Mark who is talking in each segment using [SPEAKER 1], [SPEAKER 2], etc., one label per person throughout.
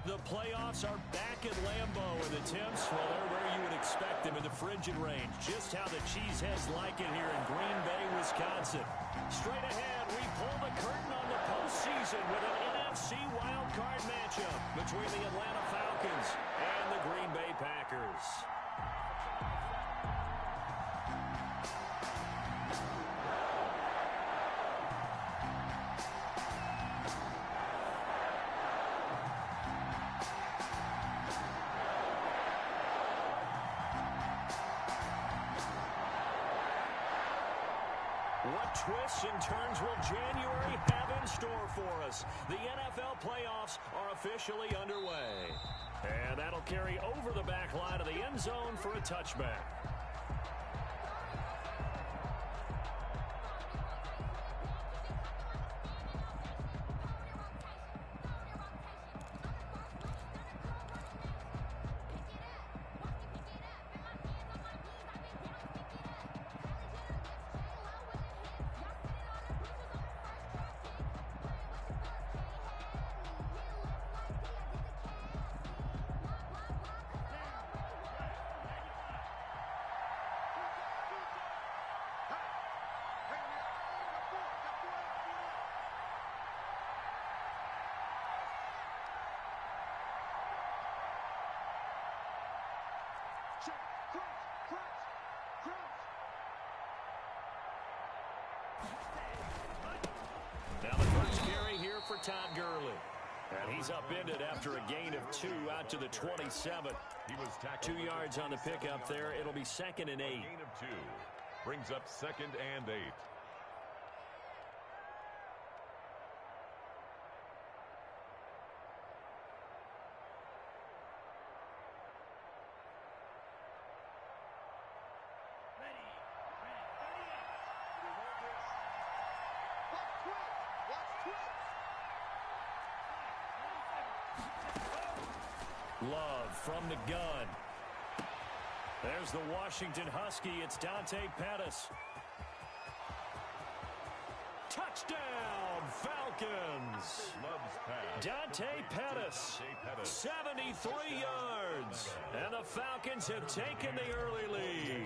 [SPEAKER 1] The playoffs are back at Lambeau, and the temps, well, they're where you would expect them in the frigid range. Just how the Cheeseheads like it here in Green Bay, Wisconsin. Straight ahead, we pull the curtain on the postseason with an NFC wildcard matchup between the Atlanta Falcons and the Green Bay Packers. What twists and turns will January have in store for us? The NFL playoffs are officially underway. And that'll carry over the back line of the end zone for a touchback. Now the first carry here for Todd Gurley. And he's upended after a gain of 2 out to the 27.
[SPEAKER 2] He was tackled
[SPEAKER 1] 2 yards on the pickup there. It'll be 2nd and 8.
[SPEAKER 2] Gain of 2. Brings up 2nd and 8.
[SPEAKER 1] Love from the gun. There's the Washington Husky. It's Dante Pettis. Touchdown, Falcons. Dante Pettis, 73 yards. And the Falcons have taken the early lead.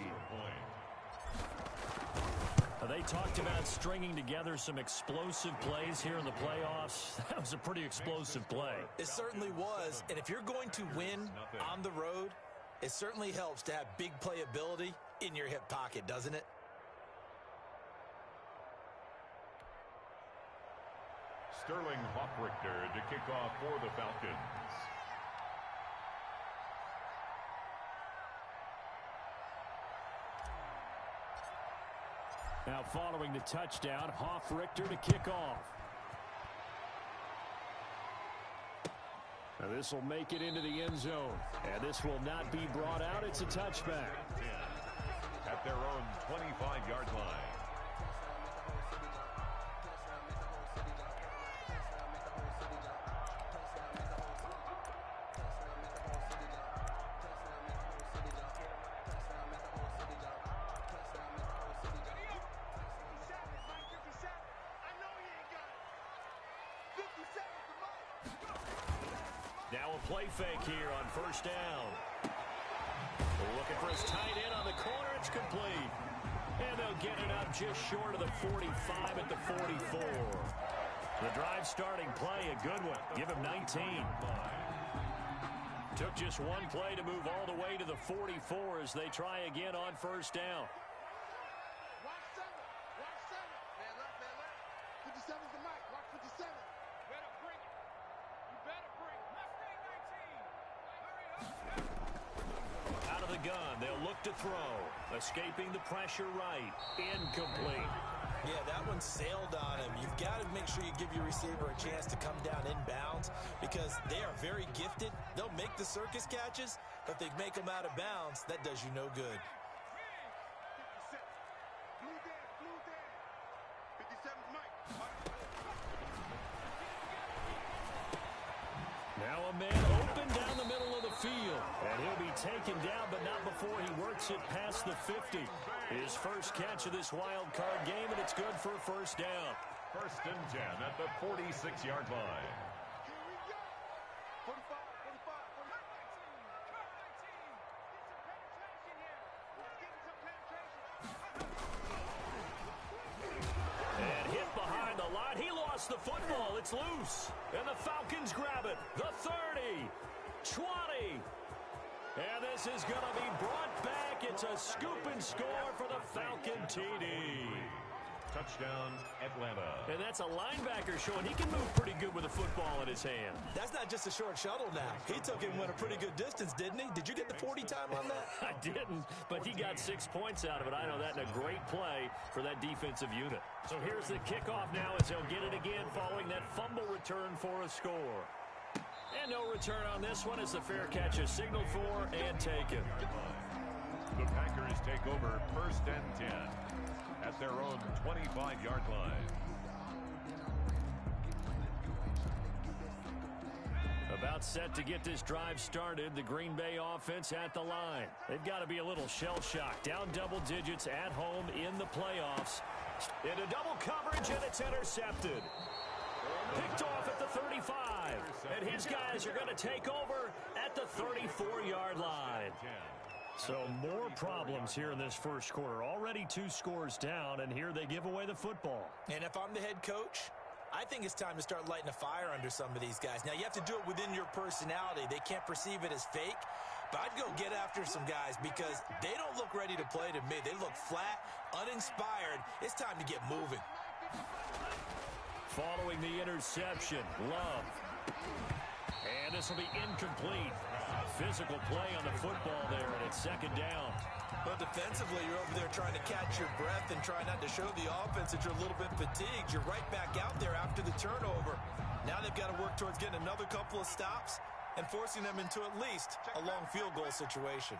[SPEAKER 1] They talked about stringing together some explosive plays here in the playoffs. That was a pretty explosive play.
[SPEAKER 3] It certainly was. And if you're going to win on the road, it certainly helps to have big playability in your hip pocket, doesn't it?
[SPEAKER 2] Sterling Hoffrichter to kick off for the Falcons.
[SPEAKER 1] Now following the touchdown, Hoffrichter to kick off. Now this will make it into the end zone. And this will not be brought out. It's a touchback.
[SPEAKER 2] At their own 25-yard line.
[SPEAKER 1] Now a play fake here on first down. Looking for his tight end on the corner. It's complete. And they'll get it up just short of the 45 at the 44. The drive starting play, a good one. Give him 19. Took just one play to move all the way to the 44 as they try again on first down.
[SPEAKER 4] Watch 7. Watch 7. Man up, man up. 57's the mic. Watch 57. Better bring it. You better bring it. Mustang 19. Hurry up.
[SPEAKER 1] Out of the gun, they'll look to throw. Escaping the pressure right. Incomplete.
[SPEAKER 3] Yeah, that one sailed on him. You've got to make sure you give your receiver a chance to come down inbounds because they are very gifted. They'll make the circus catches, but if they make them out of bounds, that does you no good.
[SPEAKER 1] Now a man open down the middle of the field. And he'll be taken down, but not before he works it past the 50. His first catch of this wild card game, and it's good for a first down.
[SPEAKER 2] 1st and 10 at the 46-yard line.
[SPEAKER 4] Here we go. 45.
[SPEAKER 1] lost the football. It's loose. And the Falcons grab it. The 30, 20. And this is going to be brought back. It's a scoop and score for the Falcon TD.
[SPEAKER 2] Touchdown, Atlanta.
[SPEAKER 1] And that's a linebacker showing he can move pretty good with a football in his hand.
[SPEAKER 3] That's not just a short shuttle now. He took it and went a pretty good distance, didn't he? Did you get the 40 time on that?
[SPEAKER 1] I didn't, but he got 6 points out of it. I know that, and a great play for that defensive unit. So here's the kickoff now as they'll get it again following that fumble return for a score. And no return on this one as the fair catch is signaled for and taken.
[SPEAKER 2] The Packers take over 1st and 10 at their own 25-yard line.
[SPEAKER 1] About set to get this drive started. The Green Bay offense at the line. They've got to be a little shell-shocked. Down double digits at home in the playoffs. Into double coverage, and it's intercepted. Picked off at the 35. And his guys are going to take over at the 34-yard line. So more problems here in this first quarter. Already 2 scores down, and here they give away the football.
[SPEAKER 3] And if I'm the head coach, I think it's time to start lighting a fire under some of these guys. Now, you have to do it within your personality. They can't perceive it as fake. But I'd go get after some guys because they don't look ready to play to me. They look flat, uninspired. It's time to get moving.
[SPEAKER 1] Following the interception, Love. And this will be incomplete. Physical play on the football there, and it's 2nd down.
[SPEAKER 3] But defensively, you're over there trying to catch your breath and try not to show the offense that you're a little bit fatigued. You're right back out there after the turnover. Now they've got to work towards getting another couple of stops and forcing them into at least a long field goal situation.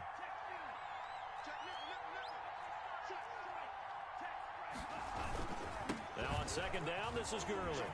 [SPEAKER 1] Now on 2nd down, this is Gurley.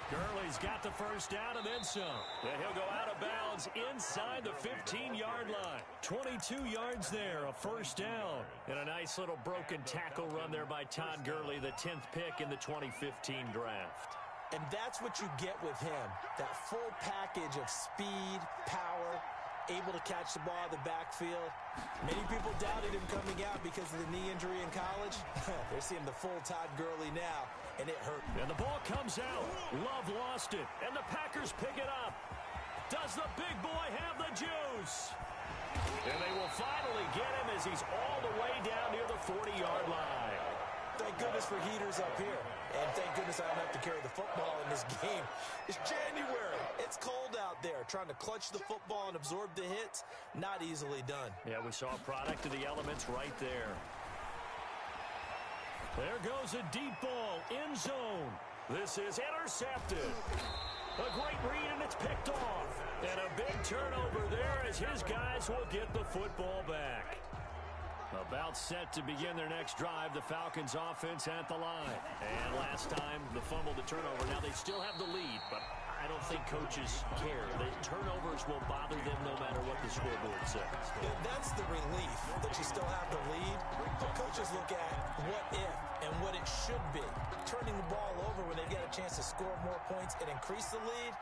[SPEAKER 1] Gurley's got the 1st down and then some. And he'll go out of bounds inside the 15-yard line. 22 yards there, a 1st down. And a nice little broken tackle run there by Todd Gurley, the 10th pick in the 2015 draft.
[SPEAKER 3] And that's what you get with him, that full package of speed, power, able to catch the ball in the backfield. Many people doubted him coming out because of the knee injury in college. They're seeing the full Todd Gurley now, and it hurt.
[SPEAKER 1] And the ball comes out. Love lost it, and the Packers pick it up. Does the big boy have the juice? And they will finally get him as he's all the way down near the 40-yard line.
[SPEAKER 3] Thank goodness for heaters up here. And thank goodness I don't have to carry the football in this game. It's January. It's cold out there. Trying to clutch the football and absorb the hits, not easily done.
[SPEAKER 1] Yeah, we saw a product of the elements right there. There goes a deep ball, end zone. This is intercepted. A great read, and it's picked off. And a big turnover there as his guys will get the football back. About set to begin their next drive, the Falcons offense at the line. And last time, the fumble to turnover. Now they still have the lead, but I don't think coaches care. The turnovers will bother them no matter what the scoreboard says.
[SPEAKER 3] Yeah, that's the relief that you still have the lead. But coaches look at what if and what it should be. Turning the ball over when they get a chance to score more points and increase the lead,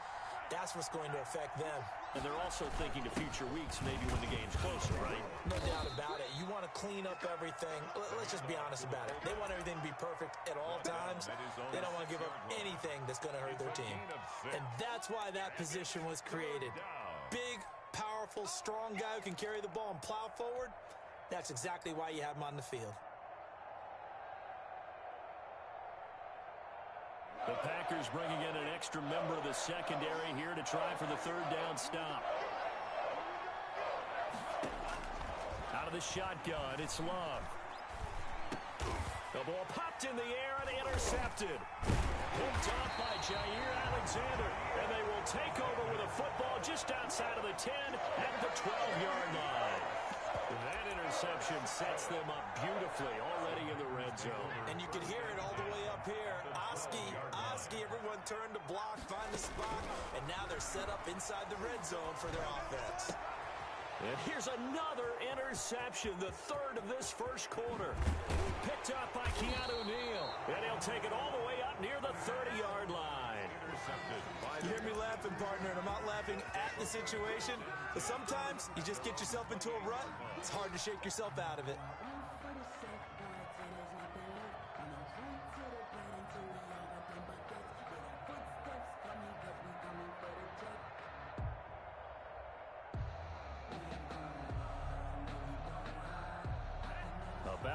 [SPEAKER 3] that's what's going to affect them.
[SPEAKER 1] And they're also thinking to future weeks, maybe when the game's closer, right?
[SPEAKER 3] No doubt about it. You want to clean up everything. Let's just be honest about it. They want everything to be perfect at all times. They don't want to give up anything that's going to hurt their team. And that's why that position was created. Big, powerful, strong guy who can carry the ball and plow forward. That's exactly why you have him on the field.
[SPEAKER 1] The Packers bringing in an extra member of the secondary here to try for the 3rd down stop. Out of the shotgun, it's Love. The ball popped in the air and intercepted. Picked off by Jair Alexander. And they will take over with a football just outside of the 10 at the 12-yard line. That interception sets them up beautifully already in the red zone.
[SPEAKER 3] And you can hear it all the way up here. Oski, everyone turned to block, find the spot, and now they're set up inside the red zone for their offense.
[SPEAKER 1] And here's another interception, the 3rd of this first quarter. Picked up by Keanu Neal. And he'll take it all the way up near the 30-yard line.
[SPEAKER 3] You hear me laughing, partner, and I'm not laughing at the situation, but sometimes you just get yourself into a rut. It's hard to shake yourself out of it.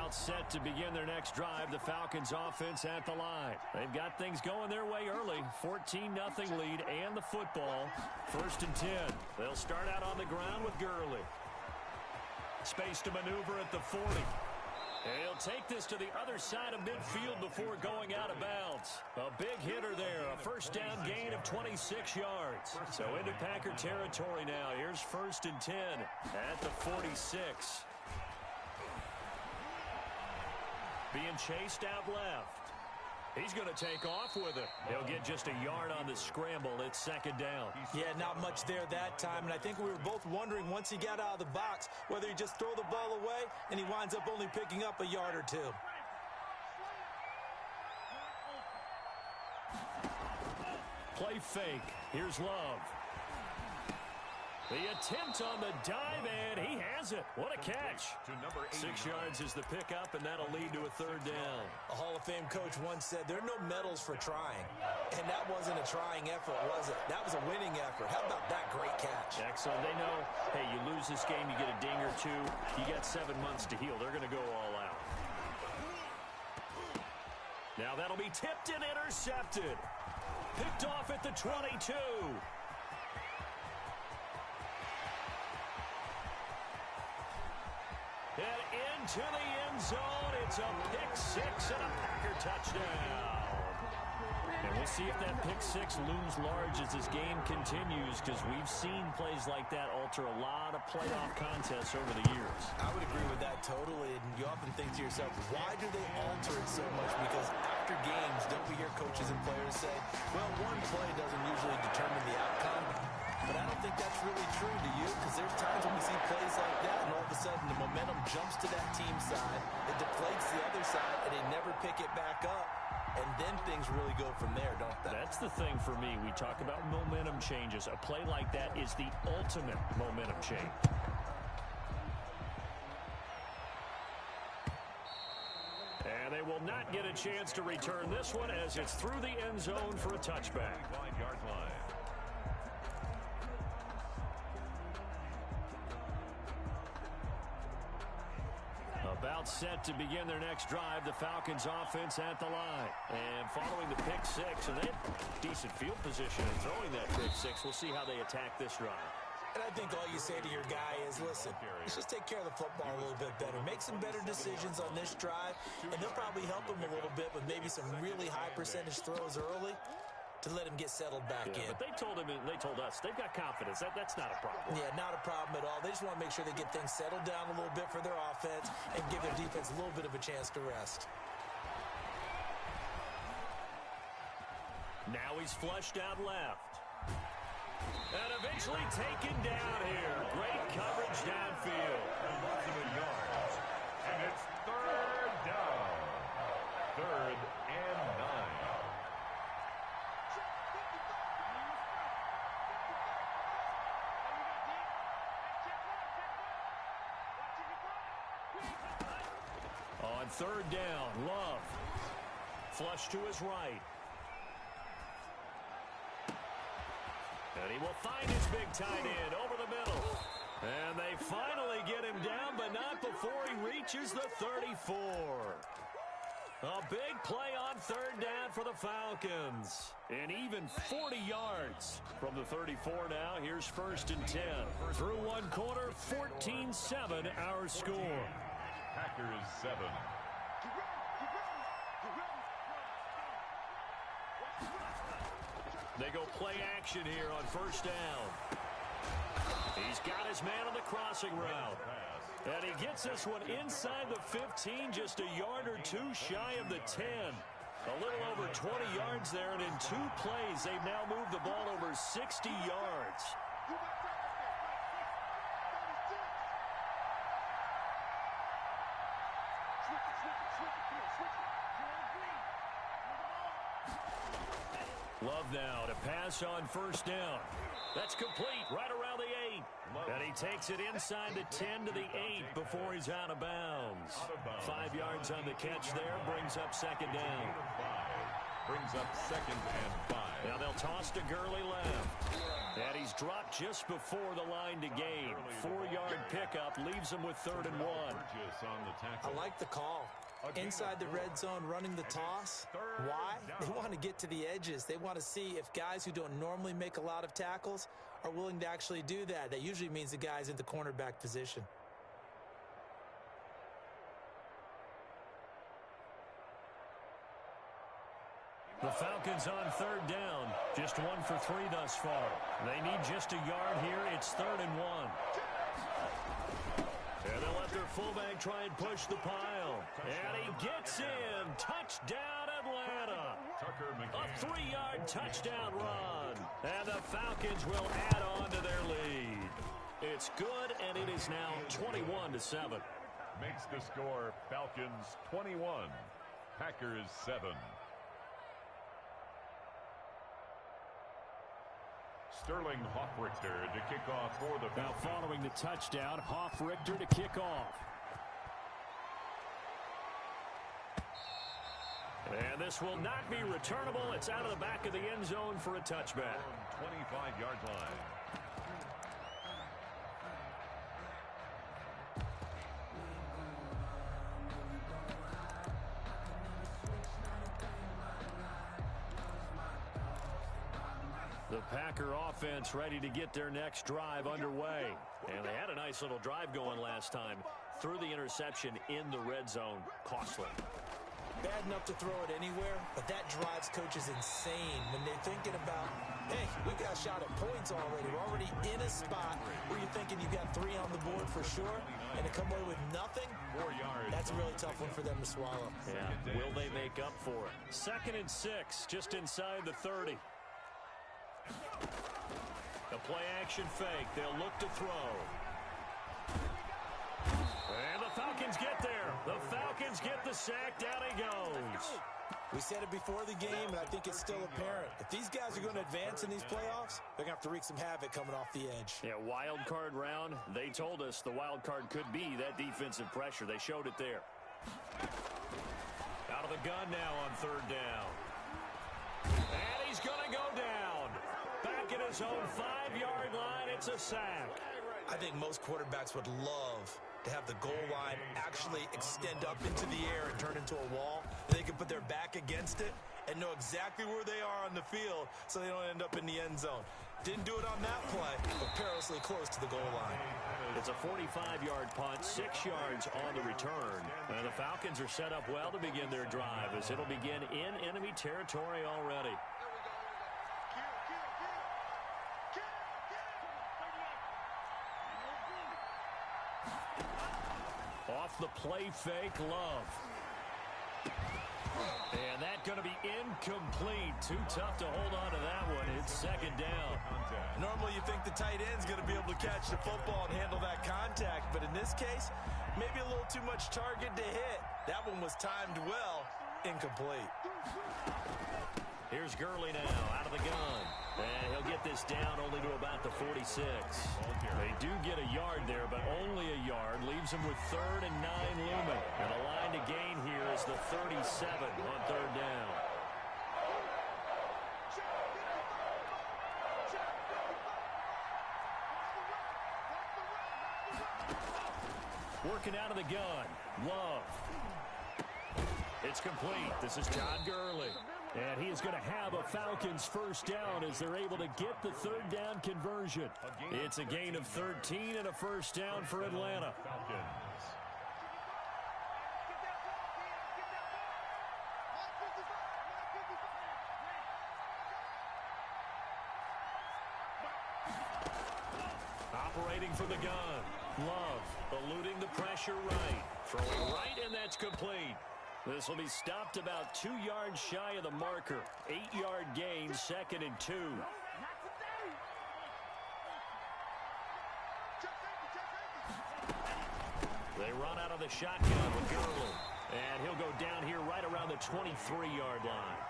[SPEAKER 1] About set to begin their next drive, the Falcons offense at the line. They've got things going their way early. 14-0 lead and the football. 1st and 10. They'll start out on the ground with Gurley. Space to maneuver at the 40. He'll take this to the other side of midfield before going out of bounds. A big hitter there. A first down gain of 26 yards. So into Packer territory now. Here's 1st and 10 at the 46. Being chased out left. He's going to take off with it. He'll get just a yard on the scramble. It's 2nd down.
[SPEAKER 3] Yeah, not much there that time. And I think we were both wondering once he got out of the box whether he just throw the ball away and he winds up only picking up a yard or 2.
[SPEAKER 1] Play fake. Here's Love. The attempt on the dive, and he has it. What a catch. 6 yards is the pickup, and that'll lead to a 3rd down.
[SPEAKER 3] A Hall of Fame coach once said there are no medals for trying. And that wasn't a trying effort, was it? That was a winning effort. How about that great catch?
[SPEAKER 1] Excellent. They know, hey, you lose this game, you get a ding or 2. You got 7 months to heal. They're going to go all out. Now that'll be tipped and intercepted. Picked off at the 22. And into the end zone. It's a pick 6 and a Packer touchdown. And we'll see if that pick 6 looms large as this game continues, because we've seen plays like that alter a lot of playoff contests over the years.
[SPEAKER 3] I would agree with that totally. And you often think to yourself, why do they alter it so much? Because after games, don't we hear coaches and players say, well, one play doesn't usually determine the outcome. But I don't think that's really true, do you? Because there's times when we see plays like that, and all of a sudden the momentum jumps to that team's side, it deflates the other side, and they never pick it back up. And then things really go from there, don't they?
[SPEAKER 1] That's the thing for me. We talk about momentum changes. A play like that is the ultimate momentum change. And they will not get a chance to return this one as it's through the end zone for a touchback.
[SPEAKER 2] 5-yard line.
[SPEAKER 1] About set to begin their next drive, the Falcons offense at the line. And following the pick 6, and they have decent field position in throwing that pick 6. We'll see how they attack this drive.
[SPEAKER 3] And I think all you say to your guy is, listen, let's just take care of the football a little bit better. Make some better decisions on this drive, and they'll probably help him a little bit with maybe some really high percentage throws early to let him get settled back in.
[SPEAKER 1] But they told him, and they told us, they've got confidence. That's not a problem.
[SPEAKER 3] Yeah, not a problem at all. They just want to make sure they get things settled down a little bit for their offense and give their defense a little bit of a chance to rest.
[SPEAKER 1] Now he's flushed out left. And eventually taken down here. Great coverage downfield.
[SPEAKER 2] Yards. And it's 3rd down. 3rd and 9.
[SPEAKER 1] On 3rd down, Love. Flush to his right. And he will find his big tight end over the middle. And they finally get him down, but not before he reaches the 34. A big play on 3rd down for the Falcons. And even 40 yards from the 34 now. Here's 1st and 10. Through one quarter, 14-7 our score.
[SPEAKER 2] Packers 7.
[SPEAKER 1] They go play action here on 1st down. He's got his man on the crossing route. And he gets this one inside the 15, just a yard or 2 shy of the 10. A little over 20 yards there, and in 2 plays, they've now moved the ball over 60 yards. Love now to pass on 1st down. That's complete right around the 8. And he takes it inside the 10 to the 8 before he's out of bounds. 5 yards on the catch there, brings up 2nd down.
[SPEAKER 2] Brings up 2nd and 5.
[SPEAKER 1] Now they'll toss to Gurley left. And he's dropped just before the line to gain. 4-yard pickup leaves him with 3rd and 1.
[SPEAKER 3] I like the call. Inside the red zone running the toss. Why? They want to get to the edges. They want to see if guys who don't normally make a lot of tackles are willing to actually do that. That usually means the guy's in the cornerback position.
[SPEAKER 1] The Falcons on 3rd down. Just 1 for 3 thus far. They need just a yard here. It's 3rd and 1. And they'll let their fullback try and push the pile. And he gets in. Touchdown, Atlanta. A 3-yard touchdown run. And the Falcons will add on to their lead. It's good, and it is now 21-7.
[SPEAKER 2] Makes the score Falcons 21, Packers 7. Sterling Hoffrichter to kick off for the
[SPEAKER 1] Falcons. Now following the touchdown, Hoffrichter to kick off. And this will not be returnable. It's out of the back of the end zone for a touchback.
[SPEAKER 2] 25-yard line.
[SPEAKER 1] The Packer offense ready to get their next drive underway. And they had a nice little drive going last time. Threw the interception in the red zone. Costly.
[SPEAKER 3] Bad enough to throw it anywhere, but that drives coaches insane when they're thinking about, hey, we got a shot at points already. We're already in a spot where you're thinking you got 3 on the board for sure, and to come away with nothing,
[SPEAKER 2] 4 yards.
[SPEAKER 3] that's a really tough one for them to swallow.
[SPEAKER 1] Yeah. Will they make up for it? 2nd and 6, just inside the 30. The play-action fake. They'll look to throw. And the Falcons get there. The Falcons get the sack. Down he goes.
[SPEAKER 3] We said it before the game, and I think it's still apparent. If these guys are going to advance in these playoffs, they're going to have to wreak some havoc coming off the edge.
[SPEAKER 1] Yeah, wild card round. They told us the wild card could be that defensive pressure. They showed it there. Out of the gun now on 3rd down. And he's going to go down. Back at his own 5-yard line, it's a sack.
[SPEAKER 3] I think most quarterbacks would love to have the goal line actually extend up into the air and turn into a wall. They can put their back against it and know exactly where they are on the field so they don't end up in the end zone. Didn't do it on that play, but perilously close to the goal line.
[SPEAKER 1] It's a 45-yard punt, 6 yards on the return. And the Falcons are set up well to begin their drive as it'll begin in enemy territory already. Off the play fake, Love. And that's going to be incomplete. Too tough to hold on to that one. It's 2nd down.
[SPEAKER 3] Normally you think the tight end's going to be able to catch the football and handle that contact, but in this case, maybe a little too much target to hit. That one was timed well. Incomplete.
[SPEAKER 1] Here's Gurley now out of the gun. And he'll get this down only to about the 46. They do get a yard there, but only a yard. Leaves him with 3rd and 9 looming. And the line to gain here is the 37 on 3rd down. Working out of the gun. Love. It's complete. This is Todd Gurley. And he is going to have a Falcons 1st down as they're able to get the 3rd down conversion. It's a gain of 13 and a 1st down for Atlanta. Operating from the gun. Love eluding the pressure right. Throwing right, and that's complete. This will be stopped about 2 yards shy of the marker. 8-yard gain, 2nd and 2. They run out of the shotgun with Gurley. And he'll go down here right around the 23-yard line.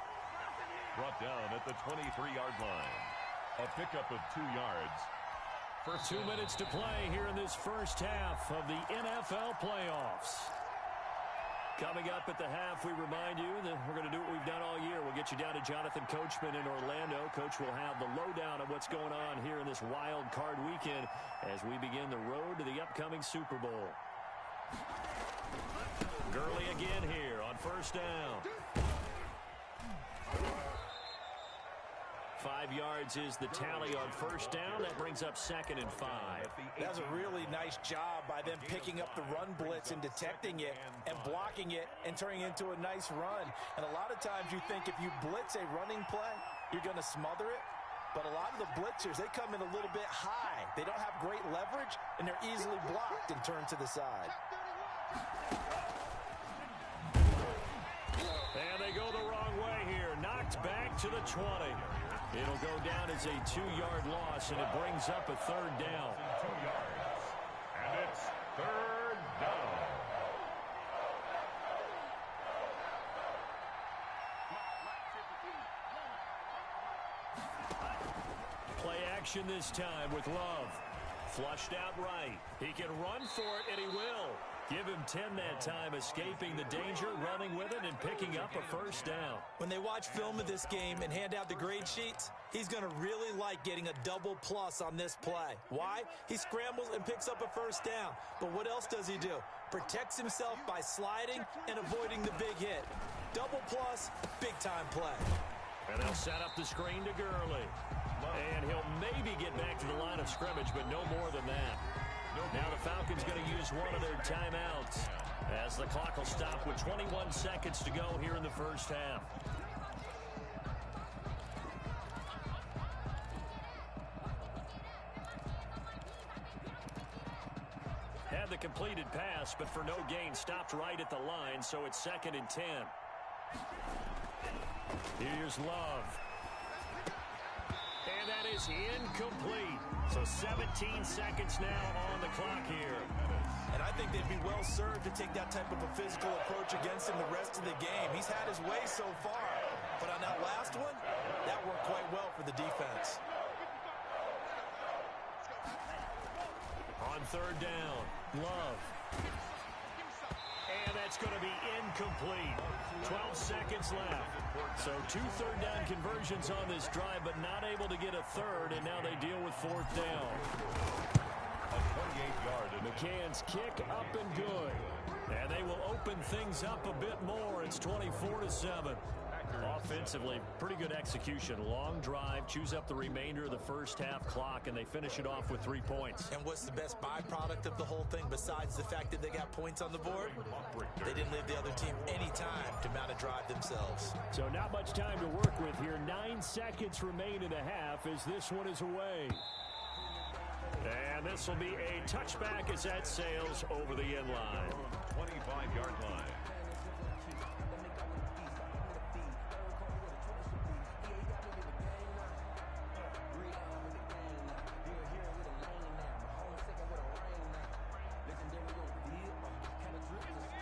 [SPEAKER 2] Brought down at the 23-yard line. A pickup of 2 yards.
[SPEAKER 1] For 2 minutes to play here in this first half of the NFL playoffs. Coming up at the half, we remind you that we're going to do what we've done all year. We'll get you down to Jonathan Coachman in Orlando. Coach will have the lowdown of what's going on here in this wild card weekend as we begin the road to the upcoming Super Bowl. Gurley again here on first down. 5 yards is the tally on first down. That brings up 2nd and 5.
[SPEAKER 3] That was a really nice job by them picking up the run blitz and detecting it and blocking it and turning it into a nice run. And a lot of times you think if you blitz a running play, you're going to smother it. But a lot of the blitzers, they come in a little bit high. They don't have great leverage, and they're easily blocked and turned to the side.
[SPEAKER 1] And they go the wrong way here. Knocked back to the 20. It'll go down as a 2-yard loss, and it brings up a 3rd down.
[SPEAKER 2] 2 yards. And it's 3rd down.
[SPEAKER 1] Play action this time with Love. Flushed out right. He can run for it, and he will. Give him 10 that time, escaping the danger, running with it, and picking up a 1st down.
[SPEAKER 3] When they watch film of this game and hand out the grade sheets, he's going to really like getting a double plus on this play. Why? He scrambles and picks up a 1st down. But what else does he do? Protects himself by sliding and avoiding the big hit. Double plus, big-time play.
[SPEAKER 1] And they'll set up the screen to Gurley. And he'll maybe get back to the line of scrimmage, but no more than that. Now the Falcons going to use one of their timeouts as the clock will stop with 21 seconds to go here in the first half. Had the completed pass, but for no gain, stopped right at the line, so it's 2nd and 10. Here's Love. And that is incomplete. So 17 seconds now on the clock here.
[SPEAKER 3] And I think they'd be well served to take that type of a physical approach against him the rest of the game. He's had his way so far. But on that last one, that worked quite well for the defense.
[SPEAKER 1] On 3rd down, Love. And that's going to be incomplete. 12 seconds left. So 2 third-down conversions on this drive, but not able to get a 3rd, and now they deal with 4th down.
[SPEAKER 2] A 28-yard.
[SPEAKER 1] McCann's kick up and good. And they will open things up a bit more. It's 24-7. Offensively, pretty good execution. Long drive, chews up the remainder of the first half clock, and they finish it off with 3 points.
[SPEAKER 3] And what's the best byproduct of the whole thing besides the fact that they got points on the board? They didn't leave the other team any time to mount a drive themselves.
[SPEAKER 1] So not much time to work with here. 9 seconds remain in the half as this one is away. And this will be a touchback as that sails over the end line.
[SPEAKER 2] 25-yard line.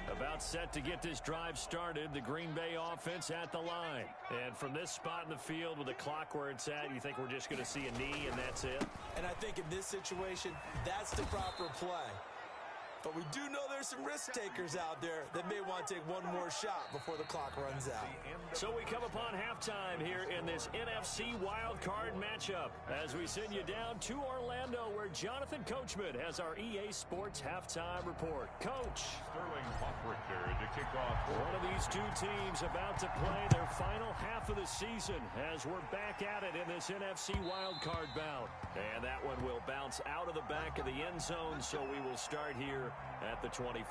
[SPEAKER 1] About set to get this drive started, the Green Bay offense at the line. And from this spot in the field with the clock where it's at, you think we're just going to see a knee and that's it?
[SPEAKER 3] And I think in this situation, that's the proper play. But we do know there's some risk takers out there that may want to take one more shot before the clock runs out.
[SPEAKER 1] So we come upon halftime here in this NFC wildcard matchup as we send you down to Orlando where Jonathan Coachman has our EA Sports halftime report. Coach.
[SPEAKER 2] Sterling Hoffrichter to kick off.
[SPEAKER 1] One of these two teams about to play their final half of the season as we're back at it in this NFC wildcard bout. And that one will bounce out of the back of the end zone, so we will start here at the 25.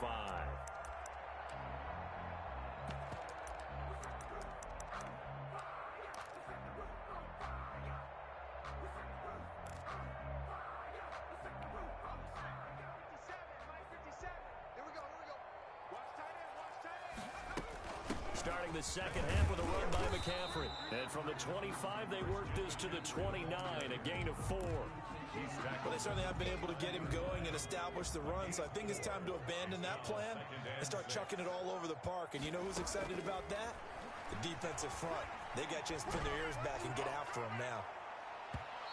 [SPEAKER 1] Starting the second half with a run by McCaffrey. And from the 25, they worked this to the 29, a gain of 4.
[SPEAKER 3] Well, they certainly have been able to get him going and establish the run, so I think it's time to abandon that plan and start chucking it all over the park. And you know who's excited about that? The defensive front. They got a chance to pin their ears back and get after him now.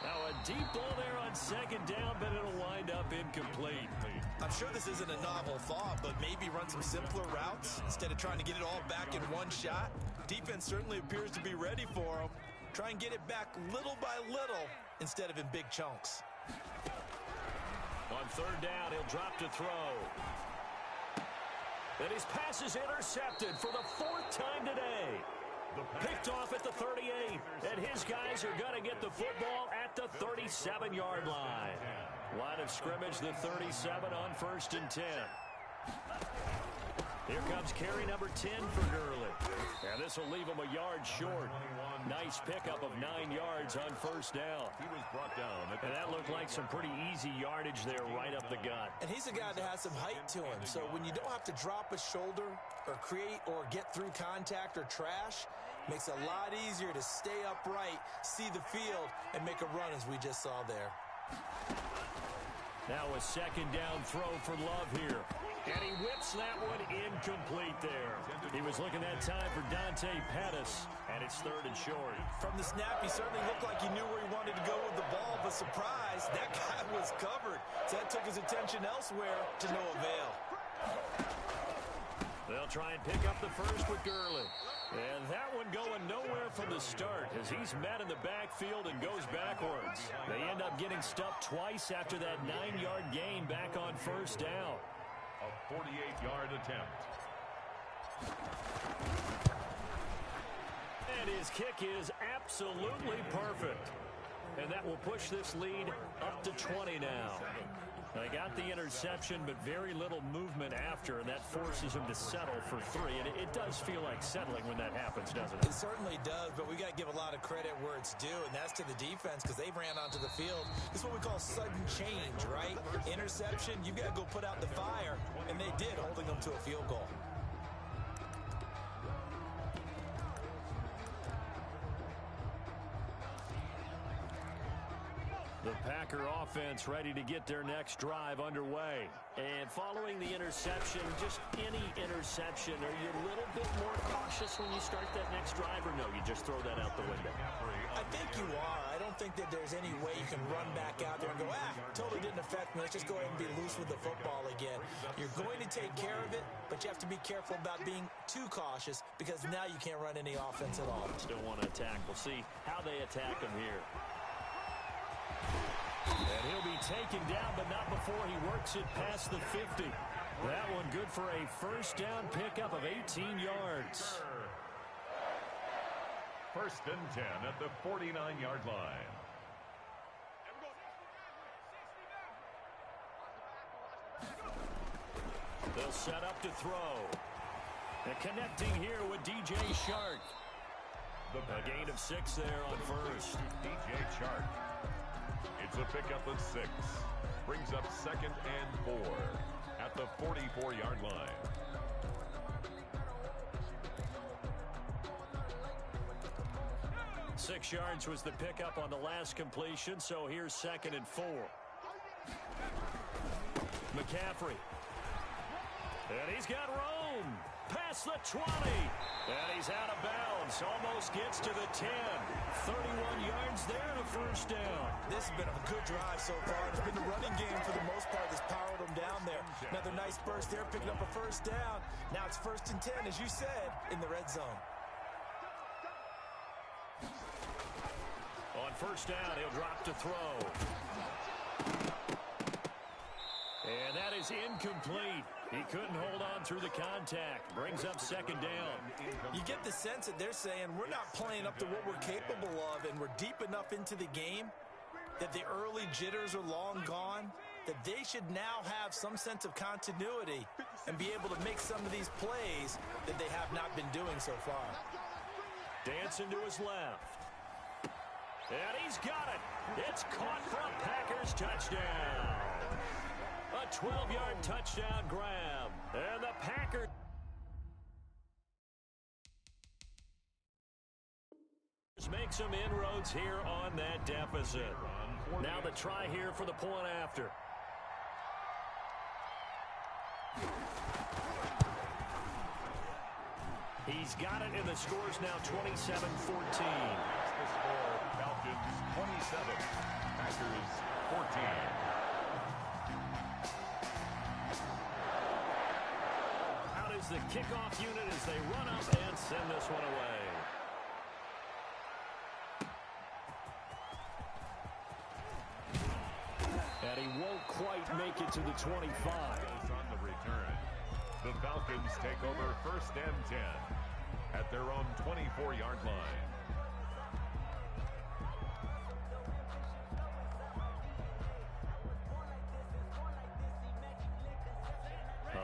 [SPEAKER 1] Now a deep ball there on second down, but it'll wind wind up incomplete.
[SPEAKER 3] I'm sure this isn't a novel thought, but maybe run some simpler routes instead of trying to get it all back in one shot. Defense certainly appears to be ready for him. Try and get it back little by little instead of in big chunks.
[SPEAKER 1] On third down, he'll drop to throw. And his pass is intercepted for the fourth time today. Picked off at the 38, and his guys are going to get the football at the 37-yard line. Line of scrimmage, the 37 on 1st and 10. Here comes carry number 10 for Gurley. And this will leave him a yard short. Nice pickup of 9 yards on 1st down.
[SPEAKER 2] He was brought down.
[SPEAKER 1] And that looked like some pretty easy yardage there right up the gut.
[SPEAKER 3] And he's a guy that has some height to him. So when you don't have to drop a shoulder or create or get through contact or trash, makes it a lot easier to stay upright, see the field, and make a run as we just saw there.
[SPEAKER 1] Now a second down throw for Love here. And he whips that one incomplete there. He was looking that time for Dante Pettis, and it's 3rd and short.
[SPEAKER 3] From the snap, he certainly looked like he knew where he wanted to go with the ball, but surprise, that guy was covered. So that took his attention elsewhere to no avail.
[SPEAKER 1] They'll try and pick up the first with Gurley. And that one going nowhere from the start as he's met in the backfield and goes backwards. They end up getting stuffed twice after that 9-yard gain back on 1st down.
[SPEAKER 2] A 48-yard attempt.
[SPEAKER 1] And his kick is absolutely perfect. And that will push this lead up to 20 now. They got the interception, but very little movement after, and that forces him to settle for 3. And it does feel like settling when that happens, doesn't it?
[SPEAKER 3] It certainly does, but we got to give a lot of credit where it's due, and that's to the defense because they ran onto the field. This is what we call sudden change, right? Interception, you got to go put out the fire, and they did, holding them to a field goal.
[SPEAKER 1] The Packer offense ready to get their next drive underway. And following the interception, just any interception, are you a little bit more cautious when you start that next drive, or no, you just throw that out the window?
[SPEAKER 3] I think you are. I don't think that there's any way you can run back out there and go, totally didn't affect me. Let's just go ahead and be loose with the football again. You're going to take care of it, but you have to be careful about being too cautious because now you can't run any offense at all.
[SPEAKER 1] Still want to attack. We'll see how they attack him here. And he'll be taken down, but not before he works it past the 50. That one good for a 1st down pickup of 18 yards.
[SPEAKER 2] 1st and 10 at the 49-yard line.
[SPEAKER 1] They'll set up to throw. And connecting here with DJ Shark. A gain of 6 there on 1st.
[SPEAKER 2] DJ Shark. It's a pickup of 6. Brings up 2nd and 4 at the 44-yard line.
[SPEAKER 1] Six yards was the pickup on the last completion, so here's 2nd and 4. McCaffrey. And he's got room. Past the 20. And he's out of bounds. Almost gets to the 10. 31 yards there and a 1st down.
[SPEAKER 3] This has been a good drive so far. It's been the running game for the most part that's powered them down there. Another nice burst there, picking up a 1st down. Now it's 1st and 10, as you said, in the red zone.
[SPEAKER 1] On 1st down, he'll drop to throw. And that is incomplete. He couldn't hold on through the contact. Brings up 2nd down.
[SPEAKER 3] You get the sense that they're saying we're not playing up to what we're capable of, and we're deep enough into the game that the early jitters are long gone, that they should now have some sense of continuity and be able to make some of these plays that they have not been doing so far.
[SPEAKER 1] Dancing to his left. And he's got it. It's caught for a Packers touchdown. A 12-yard touchdown grab. And the Packers make some inroads here on that deficit. Now the try here for the point after. He's got it, and the score's now 27-14.
[SPEAKER 2] The score, Falcons 27, Packers 14.
[SPEAKER 1] the kickoff unit as they run up and send this one away. And he won't quite make it to the 25.
[SPEAKER 2] On the return, the Falcons take over 1st and 10 at their own 24-yard line.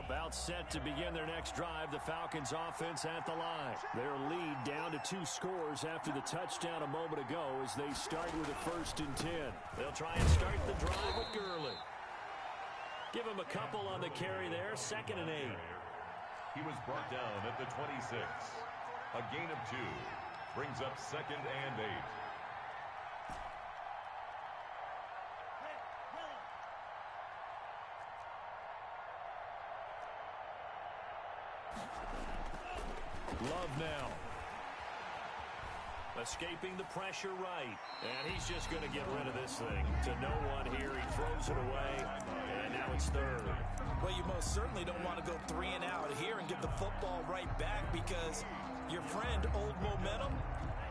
[SPEAKER 1] About set to begin their next drive, the Falcons offense at the line. Their lead down to 2 scores after the touchdown a moment ago as they start with a 1st and 10. They'll try and start the drive with Gurley. Give him a couple on the carry there, 2nd and 8.
[SPEAKER 2] He was brought down at the 26. A gain of 2 brings up 2nd and 8.
[SPEAKER 1] Love now. Escaping the pressure right. And he's just going to get rid of this thing. To no one here. He throws it away. And now it's 3rd.
[SPEAKER 3] Well, you most certainly don't want to go 3 and out here and get the football right back because your friend, Old Momentum,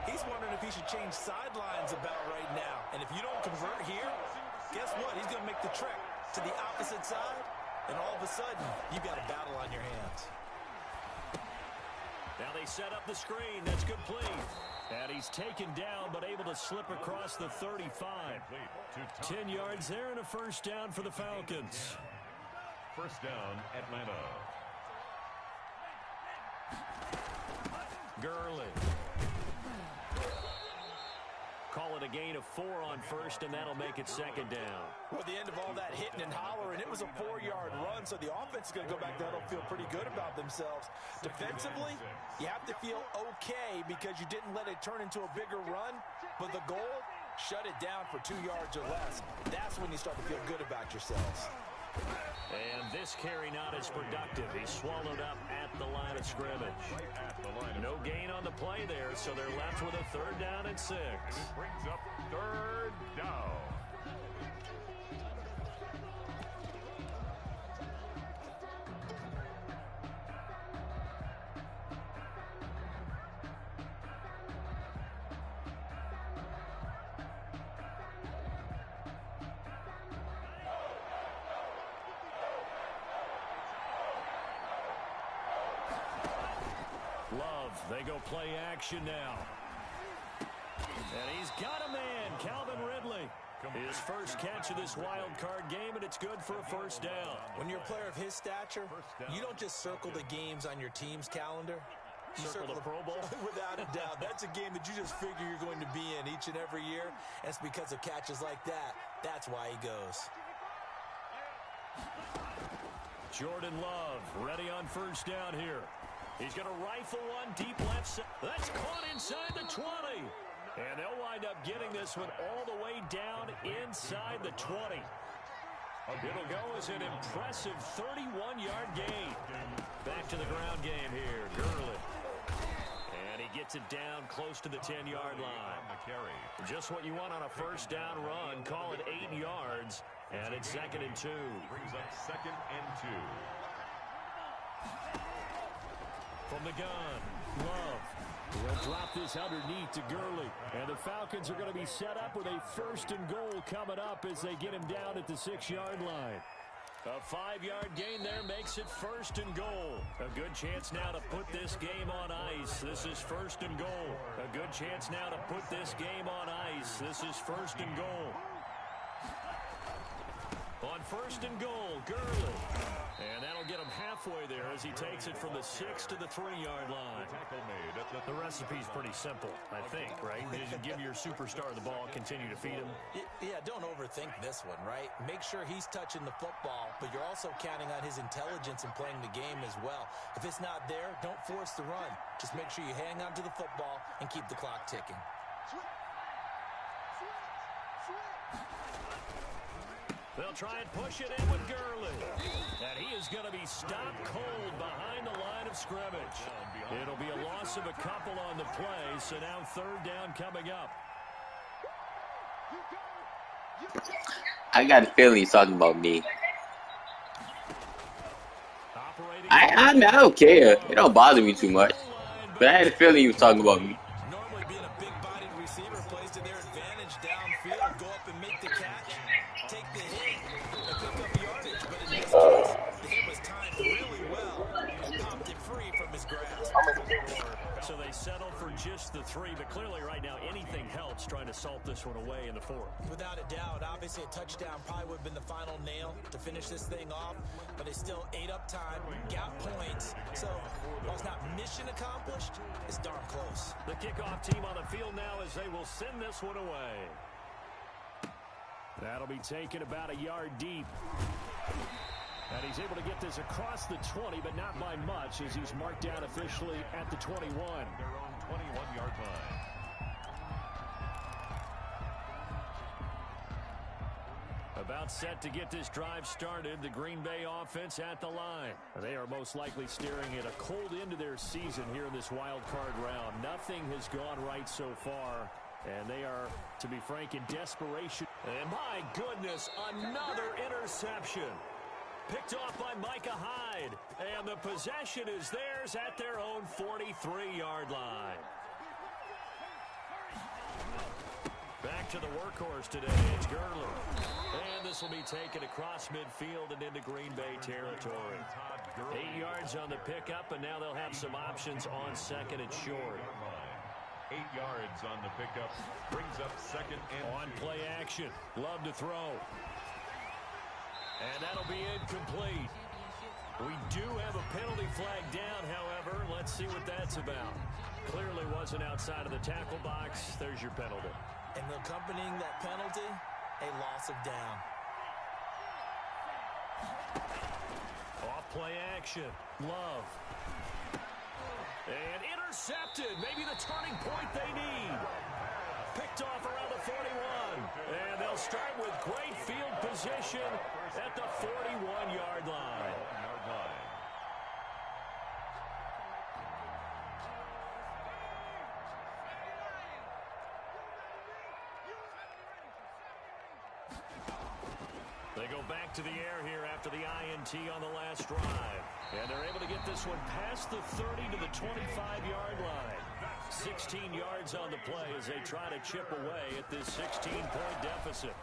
[SPEAKER 3] he's wondering if he should change sidelines about right now. And if you don't convert here, guess what? He's going to make the trek to the opposite side. And all of a sudden, you've got a battle on your hands.
[SPEAKER 1] Now they set up the screen. That's complete. And he's taken down, but able to slip across the 35. 10 yards there and a 1st down for the Falcons.
[SPEAKER 2] 1st down, Atlanta.
[SPEAKER 1] Gurley. Call it a gain of 4 on 1st, and that'll make it 2nd down.
[SPEAKER 3] Well, the end of all that hitting and hollering, it was a 4-yard run, so the offense is going to go back there and feel pretty good about themselves. Defensively, you have to feel okay because you didn't let it turn into a bigger run, but the goal, shut it down for 2 yards or less. That's when you start to feel good about yourselves.
[SPEAKER 1] And this carry not as productive. He's swallowed up at the line of scrimmage. No gain on the play there, so they're left with a 3rd down and 6.
[SPEAKER 2] Brings up 3rd down.
[SPEAKER 1] Love, they go play action now. And he's got a man, Calvin Ridley. His first catch of this wild card game, and it's good for a 1st down.
[SPEAKER 3] When you're a player of his stature, you don't just circle the games on your team's calendar. You
[SPEAKER 1] circle the Pro Bowl?
[SPEAKER 3] Without a doubt. That's a game that you just figure you're going to be in each and every year. And it's because of catches like that. That's why he goes.
[SPEAKER 1] Jordan Love ready on 1st down here. He's going to rifle one deep left side. That's caught inside the 20. And they'll wind up getting this one all the way down inside the 20. It'll go as an impressive 31-yard gain. Back to the ground game here. Gurley. And he gets it down close to the 10-yard line. Just what you want on a 1st down run. Call it 8 yards. And it's 2nd and 2.
[SPEAKER 2] Brings up 2nd and 2.
[SPEAKER 1] From the gun, Love will drop this underneath to Gurley. And the Falcons are going to be set up with a 1st and goal coming up as they get him down at the 6-yard line. A 5-yard gain there makes it 1st and goal. A good chance now to put this game on ice. This is 1st and goal. A good chance now to put this game on ice. This is 1st and goal. On 1st and goal, Gurley. And that'll get him halfway there as he takes it from the 6 to the 3-yard line. The recipe's pretty simple, I think, right? Just give your superstar the ball, continue to feed him.
[SPEAKER 3] Yeah, don't overthink this one, right? Make sure he's touching the football, but you're also counting on his intelligence in playing the game as well. If it's not there, don't force the run. Just make sure you hang on to the football and keep the clock ticking.
[SPEAKER 1] They'll try and push it in with Gurley. And he is going to be stopped cold behind the line of scrimmage. It'll be a loss of a couple on the play, so now 3rd down coming up.
[SPEAKER 5] I got a feeling he's talking about me.
[SPEAKER 1] Operating
[SPEAKER 5] I mean, I don't care. It don't bother me too much. But I had a feeling he was talking about me.
[SPEAKER 3] Normally being a big-bodied receiver plays to their advantage downfield. Go up and make the catch, take the hit, and pick up yardage. But in this case, the hit was timed really well and popped it free from his grasp.
[SPEAKER 1] So they settled for just the 3, but clearly right now anything helps trying to salt this one away in the 4th.
[SPEAKER 3] Without a doubt, obviously a touchdown probably would have been the final nail to finish this thing off, but they still ate up time, got points, so while it's not mission accomplished, it's darn close.
[SPEAKER 1] The kickoff team on the field now as they will send this one away. That'll be taken about a yard deep. And he's able to get this across the 20, but not by much as he's marked down officially at the 21.
[SPEAKER 2] Their own 21-yard line.
[SPEAKER 1] About set to get this drive started, the Green Bay offense at the line. They are most likely staring at a cold end to their season here in this wild card round. Nothing has gone right so far, and they are, to be frank, in desperation. And my goodness, another interception. Picked off by Micah Hyde, and the possession is theirs at their own 43-yard line. Back to the workhorse today, it's Gurley. And this will be taken across midfield and into Green Bay territory. 8 yards on the pickup, and now they'll have some options on second and short.
[SPEAKER 2] 8 yards on the pickup, brings up second and
[SPEAKER 1] on play action. Love to throw. And that'll be incomplete. We do have a penalty flag down, however. Let's see what that's about. Clearly wasn't outside of the tackle box. There's your penalty.
[SPEAKER 3] And accompanying that penalty, a loss of down.
[SPEAKER 1] Off play action. Love. And intercepted. Maybe the turning point they need. Picked off around the 41. And they'll start with great field position at the 41-yard line. They go back to the air here after the INT on the last drive. And they're able to get this one past the 30 to the 25-yard line. 16 yards on the play as they try to chip away at this 16-point deficit.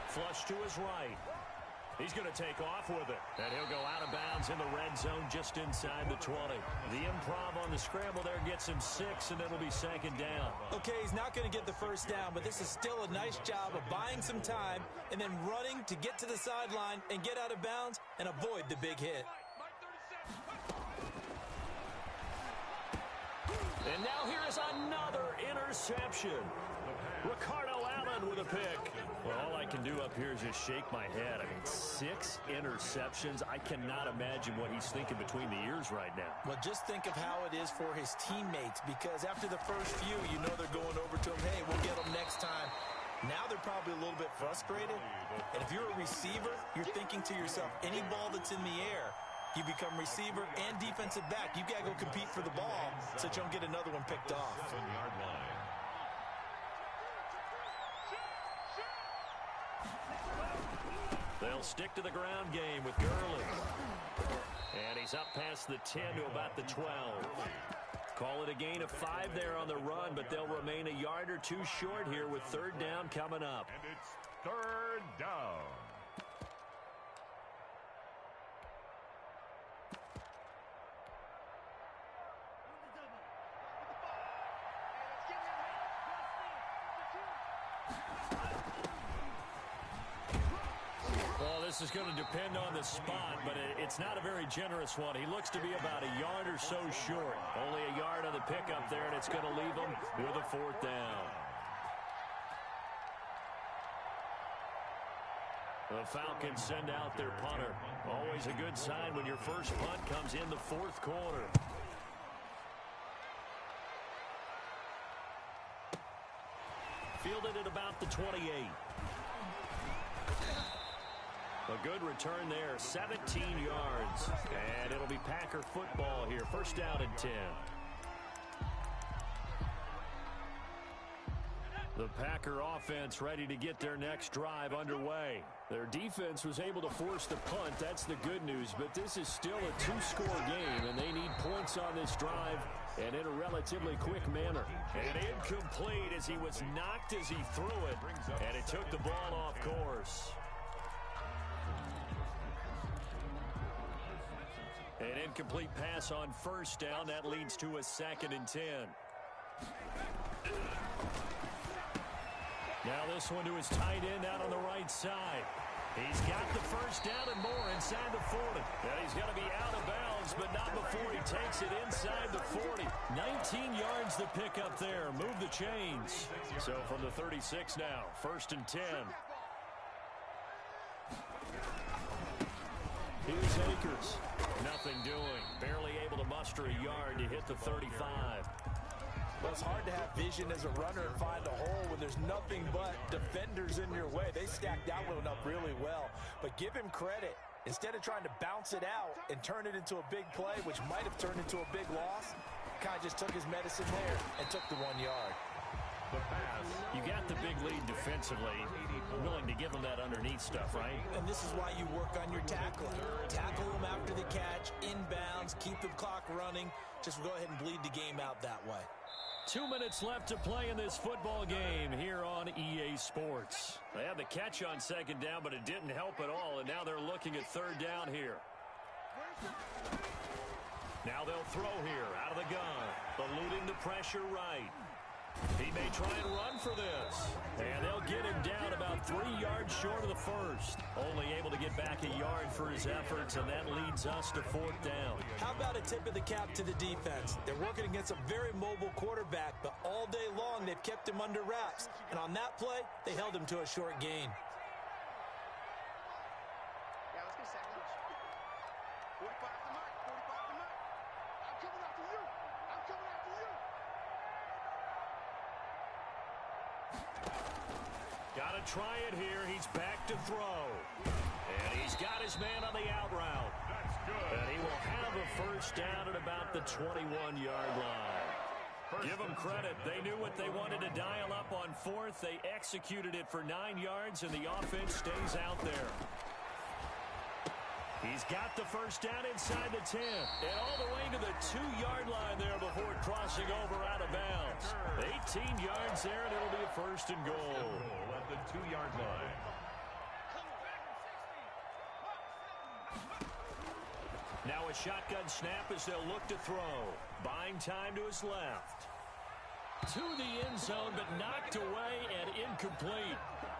[SPEAKER 1] Flush to his right. He's going to take off with it. And he'll go out of bounds in the red zone just inside the 20. The improv on the scramble there gets him 6, and it'll be second down.
[SPEAKER 3] Okay, he's not going to get the first down, but this is still a nice job of buying some time and then running to get to the sideline and get out of bounds and avoid the big hit.
[SPEAKER 1] And now here is another interception. Ricardo Allen with a pick. Well, all I can do up here is just shake my head. I mean, 6 interceptions. I cannot imagine what he's thinking between the ears right now.
[SPEAKER 3] Well, just think of how it is for his teammates, because after the first few, you know they're going over to him, hey, we'll get them next time. Now they're probably a little bit frustrated. And if you're a receiver, you're thinking to yourself, any ball that's in the air, you become receiver and defensive back. You've got to go compete for the ball so that you don't get another one picked off.
[SPEAKER 1] They'll stick to the ground game with Gurley. And he's up past the 10 to about the 12. Call it a gain of 5 there on the run, but they'll remain a yard or two short here with third down coming up.
[SPEAKER 2] And it's third down.
[SPEAKER 1] This is going to depend on the spot, but it's not a very generous one. He looks to be about a yard or so short. Only a yard on the pickup there, and it's going to leave him with a fourth down. The Falcons send out their punter. Always a good sign when your first punt comes in the fourth quarter. Fielded at about the 28. A good return there, 17 yards. And it'll be Packer football here. First down and 10. The Packer offense ready to get their next drive underway. Their defense was able to force the punt. That's the good news. But this is still a two-score game, and they need points on this drive and in a relatively quick manner. And incomplete as he was knocked as he threw it. And it took the ball off course. An incomplete pass on first down. That leads to a 2nd and 10. Now this one to his tight end out on the right side. He's got the first down and more inside the 40. And he's going to be out of bounds, but not before he takes it inside the 40. 19 yards to pick up there. Move the chains. So from the 36 now, 1st and 10. Here's Akers. Nothing doing. Barely able to muster a yard to hit the 35.
[SPEAKER 3] Well, it's hard to have vision as a runner and find a hole when there's nothing but defenders in your way. They stacked that one up really well. But give him credit. Instead of trying to bounce it out and turn it into a big play, which might have turned into a big loss, kind of just took his medicine there and took the 1 yard.
[SPEAKER 2] The pass.
[SPEAKER 1] You got the big lead defensively. Willing to give them that underneath stuff, right?
[SPEAKER 3] And this is why you work on your tackling. Tackle them after the catch, inbounds, keep the clock running. Just go ahead and bleed the game out that way.
[SPEAKER 1] 2 minutes left to play in this football game here on EA Sports. They had the catch on 2nd down, but it didn't help at all, and now they're looking at 3rd down here. Now they'll throw here out of the gun, eluding the pressure right. He may try and run for this. And they'll get him down about 3 yards short of the first. Only able to get back a yard for his efforts, and that leads us to 4th down.
[SPEAKER 3] How about a tip of the cap to the defense? They're working against a very mobile quarterback, but all day long they've kept him under wraps. And on that play, they held him to a short gain.
[SPEAKER 4] Yeah, let's get set. 45 to Mike. 45 to Mike. I'm coming after you. I'm coming after you.
[SPEAKER 1] Got to try it here. He's back to throw. And he's got his man on the out route.
[SPEAKER 2] That's good.
[SPEAKER 1] And he will have a first down at about the 21-yard line. Give them credit. They knew what they wanted to dial up on 4th. They executed it for 9 yards, and the offense stays out there. He's got the first down inside the 10. And all the way to the 2-yard line there before crossing over out of bounds. 18 yards there, and it'll be a 1st and goal.
[SPEAKER 2] At the 2-yard line.
[SPEAKER 1] Now a shotgun snap as they'll look to throw. Buying time to his left. To the end zone, but knocked away and incomplete.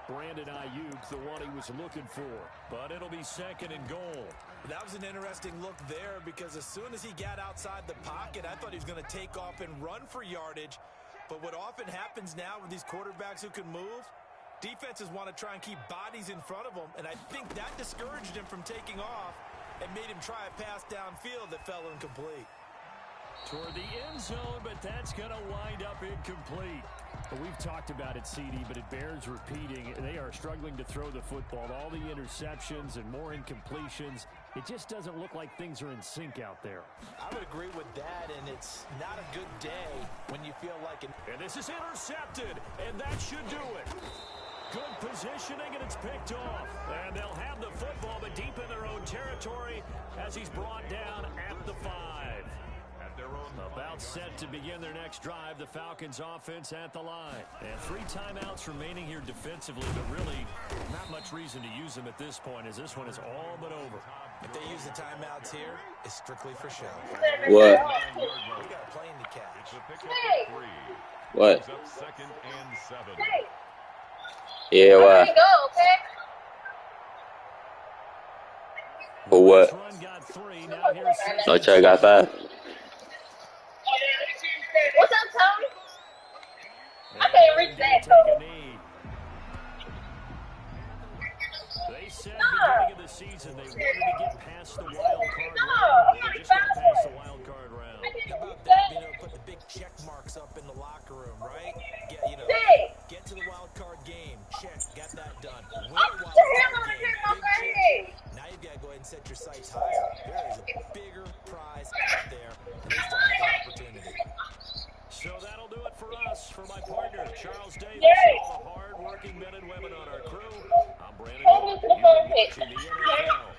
[SPEAKER 1] Brandon Ayuk, the one he was looking for. But it'll be 2nd and goal.
[SPEAKER 3] That was an interesting look there because as soon as he got outside the pocket, I thought he was going to take off and run for yardage. But what often happens now with these quarterbacks who can move, defenses want to try and keep bodies in front of them. And I think that discouraged him from taking off and made him try a pass downfield that fell incomplete.
[SPEAKER 1] Toward the end zone, but that's going to wind up incomplete.
[SPEAKER 6] Well, we've talked about it, CD, but it bears repeating. They are struggling to throw the football. All the interceptions and more incompletions. It just doesn't look like things are in sync out there.
[SPEAKER 3] I would agree with that, and it's not a good day when you feel like it.
[SPEAKER 1] And this is intercepted, and that should do it. Good positioning, and it's picked off. And they'll have the football, but deep in their own territory as he's brought down at the 5. About set to begin their next drive, the Falcons offense at the line. And 3 timeouts remaining here defensively, but really not much reason to use them at this point as this one is all but over.
[SPEAKER 3] If they use the timeouts here, it's strictly for show.
[SPEAKER 5] What?
[SPEAKER 3] We got a plane to catch.
[SPEAKER 5] What?
[SPEAKER 2] 2nd and 7.
[SPEAKER 5] Yeah, why? For what?
[SPEAKER 1] Run got 3, now here's 6.
[SPEAKER 5] No, I got 5.
[SPEAKER 7] What's up, Tony? I can't reach that, Tony.
[SPEAKER 1] They said beginning of the season they wanted to get past the wild card round. They just got past the wild card round.
[SPEAKER 3] How about that? Being able to put the big check marks up in the locker room, right? Get to the wild card game. Check. Got that done. Win the wild card game. Big check. Now you've got to go ahead and set your sights higher. There is a bigger prize out there, and they still have an opportunity.
[SPEAKER 1] So that'll do it for us. For my partner, Charles Davis,
[SPEAKER 7] Jerry.
[SPEAKER 1] and all the hard-working men and women on our crew, I'm Brandon
[SPEAKER 7] Hold
[SPEAKER 1] Miller.
[SPEAKER 7] on to the
[SPEAKER 1] You've
[SPEAKER 7] phone,
[SPEAKER 1] been
[SPEAKER 7] please.
[SPEAKER 1] watching the NFL